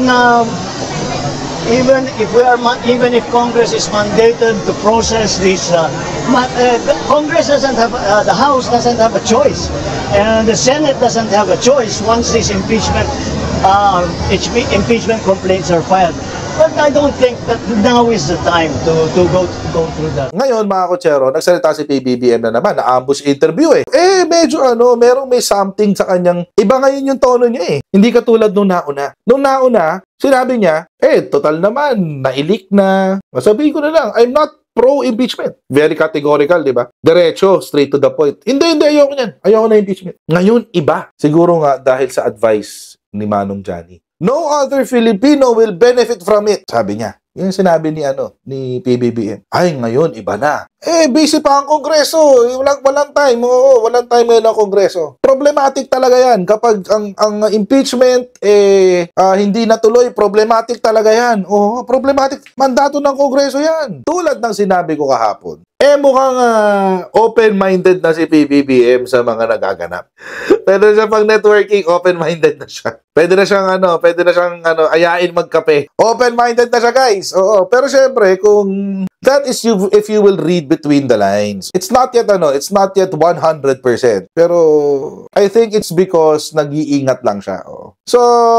na even if Congress is mandated to process this, Congress doesn't have, the House doesn't have a choice, and the Senate doesn't have a choice once these impeachment complaints are filed. But I don't think that now is the time to go through that. Ngayon, mga kotsero, nagsalita si PBBM na naman, na-ambush interview eh. Medyo may something sa kanyang, iba ngayon yung tono niya eh. Hindi katulad nung nauna. Nung nauna, sinabi niya, total naman, na-leak na. Sabihin ko na lang, I'm not pro-impeachment. Very categorical, di ba? Diretso, straight to the point. Hindi, ayoko niyan. Ayoko na impeachment. Ngayon, iba. Siguro nga dahil sa advice ni Manong Johnny. No other Filipino will benefit from it. Sabi niya. Yung sinabi ni PBBM. Ay, ngayon, iba na. Busy pa ang Kongreso. Walang time. Oo, walang time ngayon ang Kongreso. Problematic talaga yan. Kapag ang impeachment, hindi natuloy, problematic talaga yan. Oo, problematic. Mandato ng Kongreso yan. Tulad ng sinabi ko kahapon. Mukhang open-minded na si PBBM sa mga nagaganap. Pwede na siya pang networking, open-minded na siya. Pwede na siyang ayain magkape. Open-minded na siya, guys. Oo, pero syempre kung that is if you will read between the lines. It's not yet 100%. Pero I think it's because nag-iingat lang siya. Oo. So,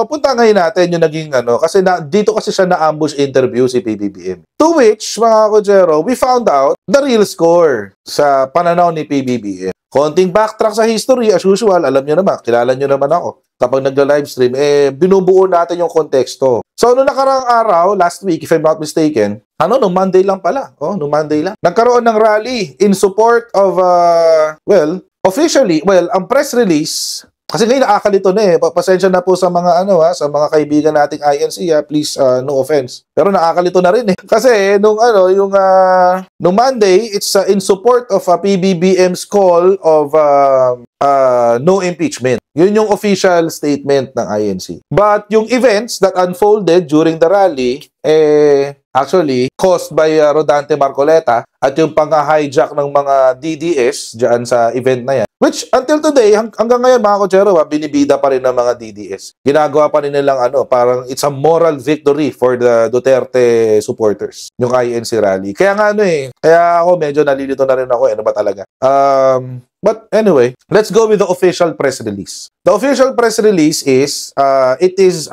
punta ngayon natin yung naging kasi dito kasi siya na-ambush interview si PBBM. To which, mga kotsero, we found out the real score sa pananaw ni PBBM. Konting backtrack sa history, as usual, alam nyo naman, kilala nyo naman ako. Kapag nagla-livestream, binubuo natin yung konteksto. So, noong nakarang araw, last week, if I'm not mistaken, noong Monday lang pala. Noong Monday lang. Nagkaroon ng rally in support of, officially, ang press release, kasi ngayon nakakalito na eh. Pasensya na po sa mga sa mga kaibigan nating INC, please no offense. Pero nakakalito na rin eh. Kasi nung Monday, it's in support of PBBM's call of no impeachment. Yun yung official statement ng INC. But yung events that unfolded during the rally actually caused by Rodante Marcoleta at yung pang-hijack ng mga DDS dyan sa event na yan. Which until today, hanggang ngayon mga kotsero, binibida pa rin ng mga DDS. Ginagawa pa rin nilang parang it's a moral victory for the Duterte supporters. Yung INC rally. Kaya nga kaya ako medyo nalilito na rin ako. Ano ba talaga? But anyway, let's go with the official press release. The official press release is, it is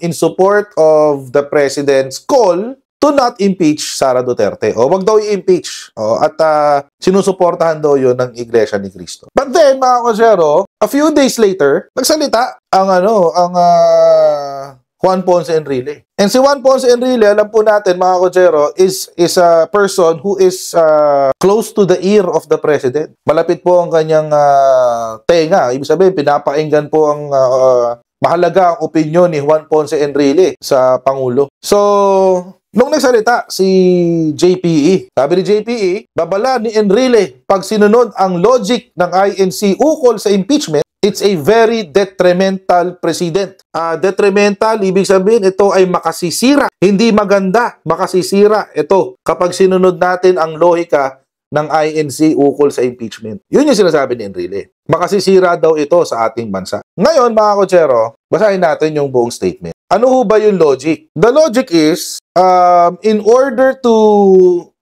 in support of the President's call to not impeach Sara Duterte. Wag daw i-impeach. At sinusuportahan daw yun ng Iglesia ni Cristo. But then, mga kotsero, a few days later, nagsalita ang Juan Ponce Enrile. And si Juan Ponce Enrile, alam po natin mga kotsero, is a person who is close to the ear of the President. Malapit po ang kanyang tenga. Ibig sabihin, pinapakinggan po ang mahalaga ang opinyon ni Juan Ponce Enrile sa Pangulo. So, nung nagsalita si JPE, sabi ni JPE, babala ni Enrile, pag sinunod ang logic ng INC ukol sa impeachment, it's a very detrimental precedent. Detrimental, ibig sabihin, ito ay makasisira. Hindi maganda, makasisira. Ito, kapag sinunod natin ang lohika ng INC ukol sa impeachment. Yun yung sinasabi ni Enrile. Makasisira daw ito sa ating bansa. Ngayon, mga kotsero, basahin natin yung buong statement. Ano ho ba yung logic? The logic is, in order to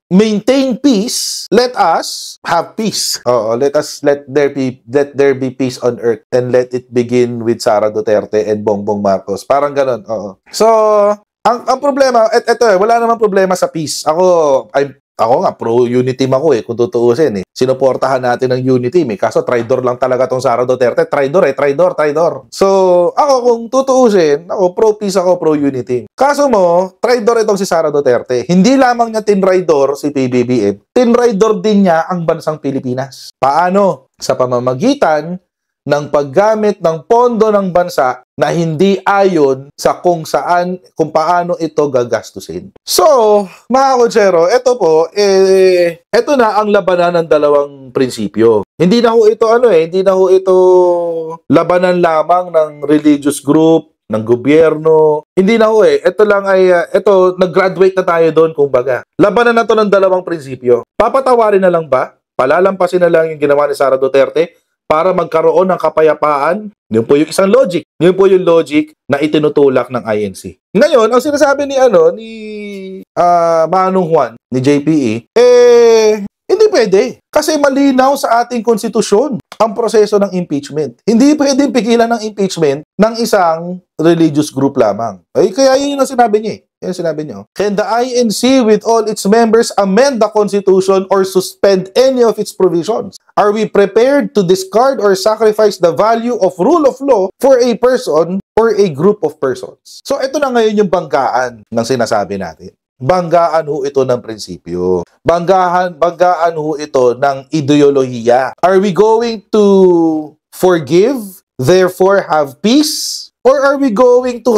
maintain peace, let us have peace. Let there be peace on earth and let it begin with Sara Duterte and Bongbong Marcos. Parang ganun. So, ang problema, wala namang problema sa peace. Ako nga, pro-unity team ako kung tutuusin eh. Sinuportahan natin ng unity team eh. Kaso, traidor lang talaga tong Sara Duterte. Traidor. So, ako kung tutuusin, pro-peace ako, pro-unity team. Kaso mo, traidor itong si Sara Duterte. Hindi lamang niya tinraidor si PBBM, tinraidor din niya ang bansang Pilipinas. Paano? Sa pamamagitan ng paggamit ng pondo ng bansa na hindi ayon sa kung paano ito gagastusin. So, mga kotsero, ito po, ito na ang labanan ng dalawang prinsipyo. Hindi na ho ito labanan lamang ng religious group, ng gobyerno. Hindi na ho Ito lang nag-graduate na tayo doon kumbaga. Labanan na to ng dalawang prinsipyo. Papatawarin na lang ba? Palalampasin na lang yung ginawa ni Sara Duterte? para magkaroon ng kapayapaan. Yun po yung isang logic. Yun po yung logic na itinutulak ng INC. Ngayon, ang sinasabi ni Manong Juan, ni JPE, hindi pwede. Kasi malinaw sa ating konstitusyon ang proseso ng impeachment. Hindi pwedeng pigilan ng impeachment ng isang religious group lamang. Kaya yun ang sinabi niya. Yan sinabi niyo. Can the INC with all its members amend the Constitution or suspend any of its provisions? Are we prepared to discard or sacrifice the value of rule of law for a person or a group of persons? So ito na ngayon yung banggaan ng sinasabi natin. Banggaan ho ito ng prinsipyo. Banggaan ho ito ng ideolohiya. Are we going to forgive, therefore have peace? Or are we going to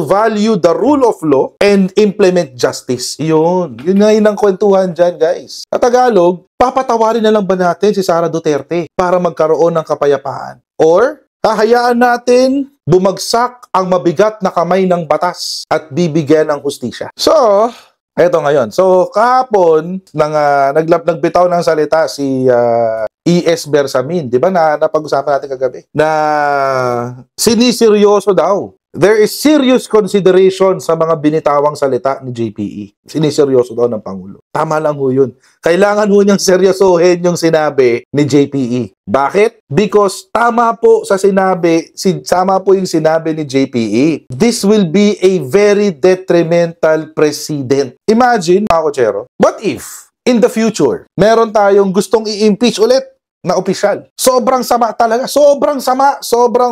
value the rule of law and implement justice? Yun na yun ang kwentuhan dyan, guys. Sa Tagalog, papatawarin na lang ba natin si Sara Duterte para magkaroon ng kapayapaan? Or hahayaan natin bumagsak ang mabigat na kamay ng batas at bibigyan ng hustisya? So, eto ngayon. So, kahapon, nagbitaw ng salita si E.S. Bersamin, di ba napag-usapan natin kagabi, na siniseryoso daw. There is serious consideration sa mga binitawang salita ni JPE. Siniseryoso daw ng Pangulo. Tama lang ho yun. Kailangan ho niyang seryosohin yung sinabi ni JPE. Bakit? Because tama po yung sinabi ni JPE. This will be a very detrimental precedent. Imagine, mga kotsero, what if in the future, meron tayong gustong i-impeach ulit na opisyal? Sobrang sama talaga. Sobrang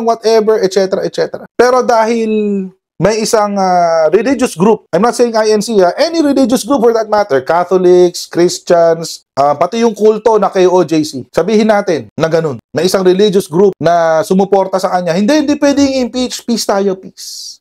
whatever, etc., etc. Pero dahil may isang religious group, I'm not saying INC, any religious group for that matter, Catholics, Christians, pati yung kulto na KOJC, sabihin natin na ganun, na isang religious group na sumuporta sa kanya, hindi pwedeng impeach, peace tayo, peace.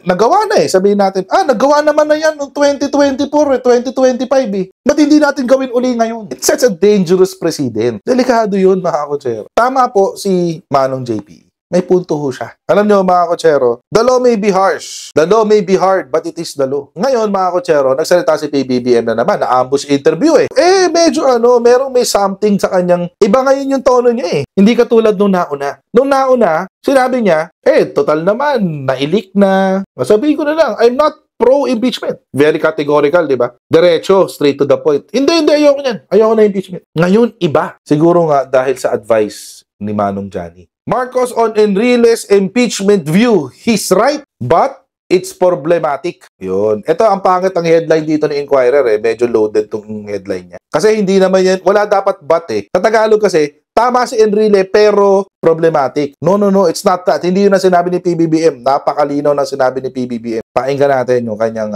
Nagawa na sabihin natin, nagawa naman na yan noong 2024, 2025 Ba't hindi natin gawin uli ngayon? It's such a dangerous precedent. Delikado yun, mga kotsero. Tama po si Manong JP. May punto ho siya. Alam nyo, mga kotsero, the law may be harsh. The law may be hard, but it is the law. Ngayon, mga kotsero, nagsalita si PBBM na naman, na-ambush interview medyo merong may something sa kanyang, iba ngayon yung tono niya Hindi katulad nung nauna. Nung nauna, sinabi niya, total naman, nailik na. Sabihin ko na lang, I'm not pro-impeachment. Very categorical, di ba? Diretso, straight to the point. Hindi, ayoko niyan. Ayoko na impeachment. Ngayon, iba. Siguro nga dahil sa advice ni Manong Johnny. Marcos on Enrile's impeachment view. He's right, but it's problematic. Yun. Ito ang pangit ang headline dito ni Inquirer Medyo loaded tong headline niya. Kasi hindi naman yan, wala dapat but Sa Tagalog kasi, tama si Enrile pero problematic. No, it's not that. Hindi yun ang sinabi ni PBBM. Napakalinaw na sinabi ni PBBM. Pakinggan natin yung kanyang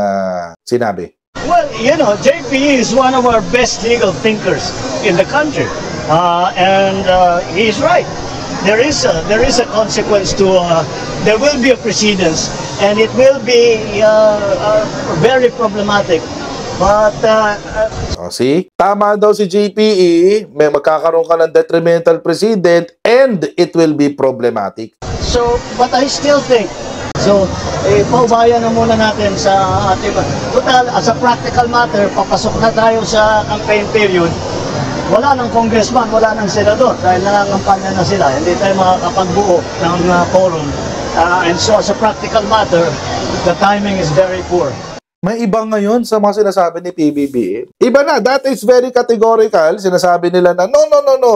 sinabi. Well, JP is one of our best legal thinkers in the country. And he's right. There is a consequence to, there will be a precedence, and it will be very problematic. But, see? Tama daw si JPE, may magkakaroon ka ng detrimental precedent, and it will be problematic. So, but I still think, paubayan na muna natin sa ating, total, as a practical matter, papasok na tayo sa campaign period. Wala ng congressman, wala ng senador dahil nangangampanya na sila. Hindi tayo makakapagbuo ng quorum. And so as a practical matter, the timing is very poor. May iba ngayon sa mga sinasabi ni PBBM. Iba na, that is very categorical. Sinasabi nila na, no,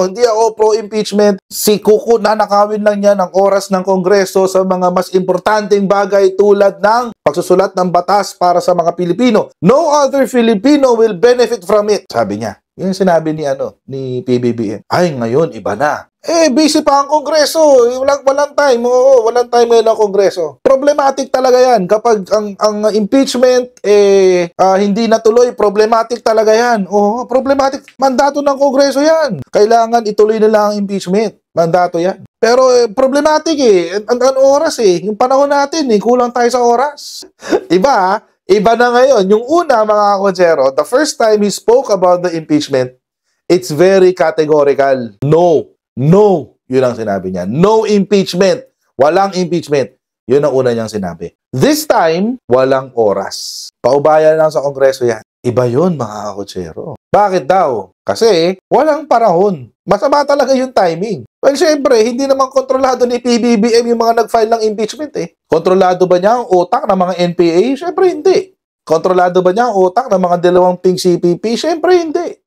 hindi ako pro-impeachment. Si Kuko na nakawin lang niya ng oras ng Kongreso sa mga mas importanteng bagay tulad ng pagsusulat ng batas para sa mga Pilipino. No other Filipino will benefit from it. Sabi niya. Yung sinabi ni PBBM. Ay, ngayon, iba na. Busy pa ang Kongreso. Walang time. Walang time ngayon ang Kongreso. Problematic talaga yan. Kapag ang impeachment, hindi natuloy, problematic talaga yan. Problematic. Mandato ng Kongreso yan. Kailangan ituloy nila ang impeachment. Mandato yan. Pero problematic Ang oras Yung panahon natin kulang tayo sa oras. Iba na ngayon. Yung una, mga kotsero, the first time he spoke about the impeachment, it's very categorical. No. Yun ang sinabi niya. No impeachment. Walang impeachment. Yun ang una niyang sinabi. This time, walang oras. Paubayan lang sa Kongreso yan. Iba yun, mga kakutsero. Bakit daw? Kasi walang panahon. Masama talaga yung timing. Well, syempre, hindi naman kontrolado ni PBBM yung mga nag-file ng impeachment eh. Kontrolado ba niya ang utak ng mga NPA? Syempre hindi. Kontrolado ba niya ang utak ng mga dalawang ping CPP? Syempre hindi.